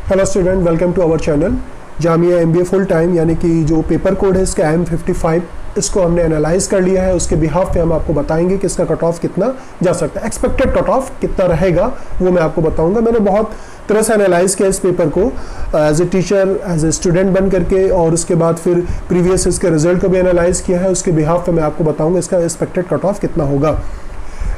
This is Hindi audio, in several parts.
Hello student, welcome to our channel Jamia MBA full time. यानी कि जो पेपर कोड है इसका M55, इसको हमने एनालाइज कर लिया है। उसके बिहाफ पे हम आपको बताएंगे कि इसका कट ऑफ कितना जा सकता है, एक्सपेक्टेड कट ऑफ कितना रहेगा वो मैं आपको बताऊंगा। मैंने बहुत तरह से एनालाइज किया इस पेपर को as a teacher, as a student बन करके, और उसके बाद फिर प्रीवियस इसके रिजल्ट को भी एनालाइज किया है। उसके बिहाफ पे मैं आपको बताऊंगा इसका एक्सपेक्टेड कट ऑफ कितना होगा।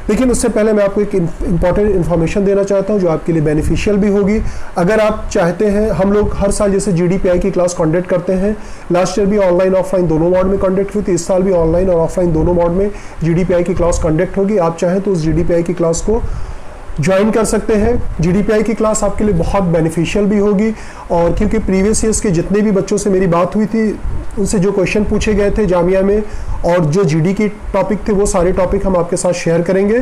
लेकिन उससे पहले मैं आपको एक इंपॉर्टेंट इन्फॉर्मेशन देना चाहता हूं जो आपके लिए बेनिफिशियल भी होगी। अगर आप चाहते हैं, हम लोग हर साल जैसे GDPI की क्लास कंडक्ट करते हैं, लास्ट ईयर भी ऑनलाइन ऑफलाइन दोनों मोड में कंडक्ट हुई थी, इस साल भी ऑनलाइन और ऑफलाइन दोनों मोड में GDPI की क्लास कंडक्ट होगी। आप चाहें तो उस GDPI की क्लास को ज्वाइन कर सकते हैं। GDPI की क्लास आपके लिए बहुत बेनिफिशियल भी होगी, और क्योंकि प्रीवियस ईयर्स के जितने भी बच्चों से मेरी बात हुई थी, उनसे जो क्वेश्चन पूछे गए थे जामिया में और जो GD की टॉपिक थे, वो सारे टॉपिक हम आपके साथ शेयर करेंगे।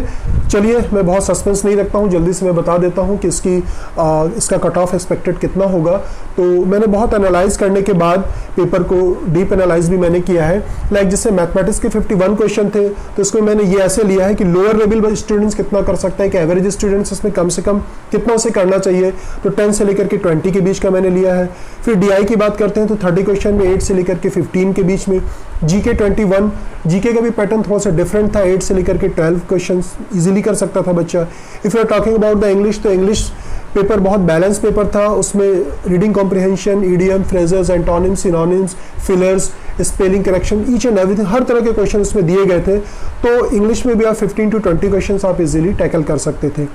चलिए, मैं बहुत सस्पेंस नहीं रखता हूँ, जल्दी से मैं बता देता हूँ कि इसका कट ऑफ एक्सपेक्टेड कितना होगा। तो मैंने बहुत एनालाइज करने के बाद पेपर को डीप एनालाइज भी मैंने किया है। लाइक जैसे मैथमेटिक्स के 51 क्वेश्चन थे, तो इसको मैंने ये ऐसे लिया है कि लोअर लेवल स्टूडेंट्स कितना कर सकते हैं, कि एवरेज स्टूडेंट्स इसमें कम से कम कितना उसे करना चाहिए। तो 10 से लेकर के 20 के बीच का मैंने लिया है। फिर DI की बात करते हैं तो 30 क्वेश्चन में 8 से लेकर के 15 के बीच में। GK 21, GK का भी पैटर्न थोड़ा सा डिफरेंट था, 8 से लेकर के 12 क्वेश्चन इजीली कर सकता था बच्चा। If you are talking about the English, तो इंग्लिश पेपर बहुत बैलेंस पेपर था। उसमें reading comprehension, idiom, phrases, antonyms, synonyms, fillers, spelling correction, each and everything, हर तरह के क्वेश्चन उसमें दिए गए थे। तो इंग्लिश में भी आप 15 to 20 क्वेश्चन आप इजीली टैकल कर सकते थे।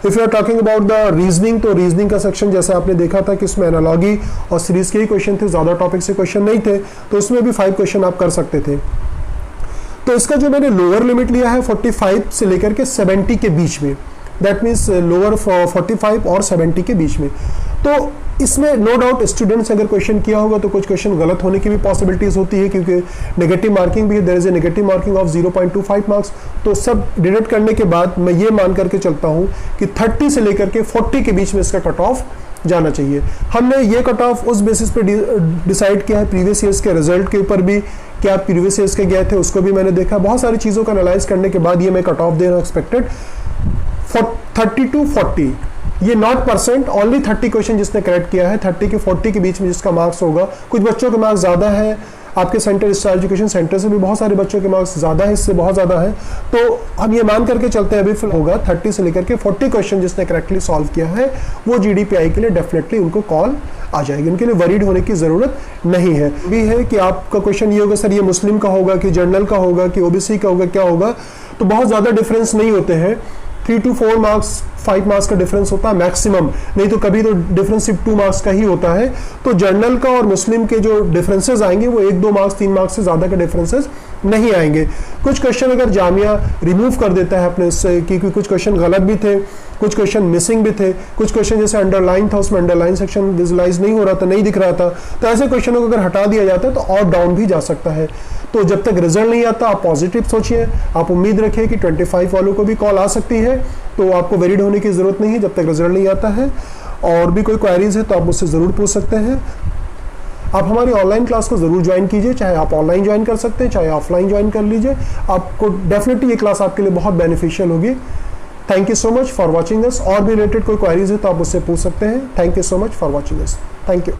If you are talking about the reasoning, तो रीजनिंग का सेक्शन जैसे आपने देखा था कि इसमें एनालॉजी और सीरीज के ही क्वेश्चन थे, ज्यादा टॉपिक से क्वेश्चन नहीं थे, तो उसमें भी 5 क्वेश्चन आप कर सकते थे। तो इसका जो मैंने लोअर लिमिट लिया है 45 से लेकर के 70 के बीच में, दैट मीन्स लोअर 45 और 70 के बीच में। तो इसमें नो डाउट स्टूडेंट्स अगर क्वेश्चन किया होगा तो कुछ क्वेश्चन गलत होने की भी पॉसिबिलिटीज होती है, क्योंकि नेगेटिव मार्किंग भी है। There is a negative marking of 0.25 marks. तो सब डिडक्ट करने के बाद मैं ये मान करके चलता हूँ कि 30 से लेकर के 40 के बीच में इसका कट ऑफ जाना चाहिए। हमने ये कट ऑफ उस बेसिस पे डिसाइड किया है प्रीवियस ईयर्स के रिजल्ट के ऊपर भी, कि आप प्रीवियस ईयर्स के गए थे उसको भी मैंने देखा। बहुत सारी चीज़ों का एनालाइज करने के बाद ये मैं कट ऑफ दे रहा हूँ एक्सपेक्टेड 30 to 40। ये नॉट परसेंट, ओनली 30 क्वेश्चन जिसने करेक्ट किया है, 30 के 40 के बीच में जिसका मार्क्स होगा। कुछ बच्चों के मार्क्स ज़्यादा है, आपके सेंटर स्टार एजुकेशन सेंटर से भी बहुत सारे बच्चों के मार्क्स ज़्यादा है, इससे बहुत ज़्यादा है। तो हम ये मान करके चलते हैं अभी फिर होगा 30 से लेकर के 40 क्वेश्चन जिसने करेक्टली सॉल्व किया है, वो GDPI के लिए डेफिनेटली उनको कॉल आ जाएगी। उनके लिए वरीड होने की ज़रूरत नहीं है। भी है कि आपका क्वेश्चन ये होगा, सर ये मुस्लिम का होगा कि जनरल का होगा कि OBC का होगा, क्या होगा? तो बहुत ज़्यादा डिफरेंस नहीं होते हैं, 3 to 4 मार्क्स, 5 मार्क्स का डिफरेंस होता है मैक्सिमम, नहीं तो कभी तो डिफरेंस सिर्फ 2 मार्क्स का ही होता है। तो जर्नल का और मुस्लिम के जो डिफरेंसेस आएंगे वो 1-2 मार्क्स, 3 मार्क्स से ज़्यादा के डिफरेंसेस नहीं आएंगे। कुछ क्वेश्चन अगर जामिया रिमूव कर देता है अपने से, क्योंकि कुछ क्वेश्चन गलत भी थे, कुछ क्वेश्चन मिसिंग भी थे, कुछ क्वेश्चन जैसे अंडरलाइन था, उसमें अंडरलाइन सेक्शन विजुलाइज नहीं हो रहा था, नहीं दिख रहा था, तो ऐसे क्वेश्चनों को अगर हटा दिया जाता है तो और डाउन भी जा सकता है। तो जब तक रिजल्ट नहीं आता आप पॉजिटिव सोचिए, आप उम्मीद रखिए कि 25 वालों को भी कॉल आ सकती है, तो आपको वरीड होने की ज़रूरत नहीं है जब तक रिजल्ट नहीं आता है। और भी कोई क्वेरीज है तो आप मुझसे ज़रूर पूछ सकते हैं। आप हमारी ऑनलाइन क्लास को ज़रूर ज्वाइन कीजिए, चाहे आप ऑनलाइन ज्वाइन कर सकते हैं, चाहे ऑफलाइन ज्वाइन कर लीजिए। आपको डेफिनेटली ये क्लास आपके लिए बहुत बेनिफिशियल होगी। Thank you so much for watching us. और भी रिलेटेड कोई क्वेरीज है तो आप मुझसे पूछ सकते हैं। Thank you so much for watching us. Thank you.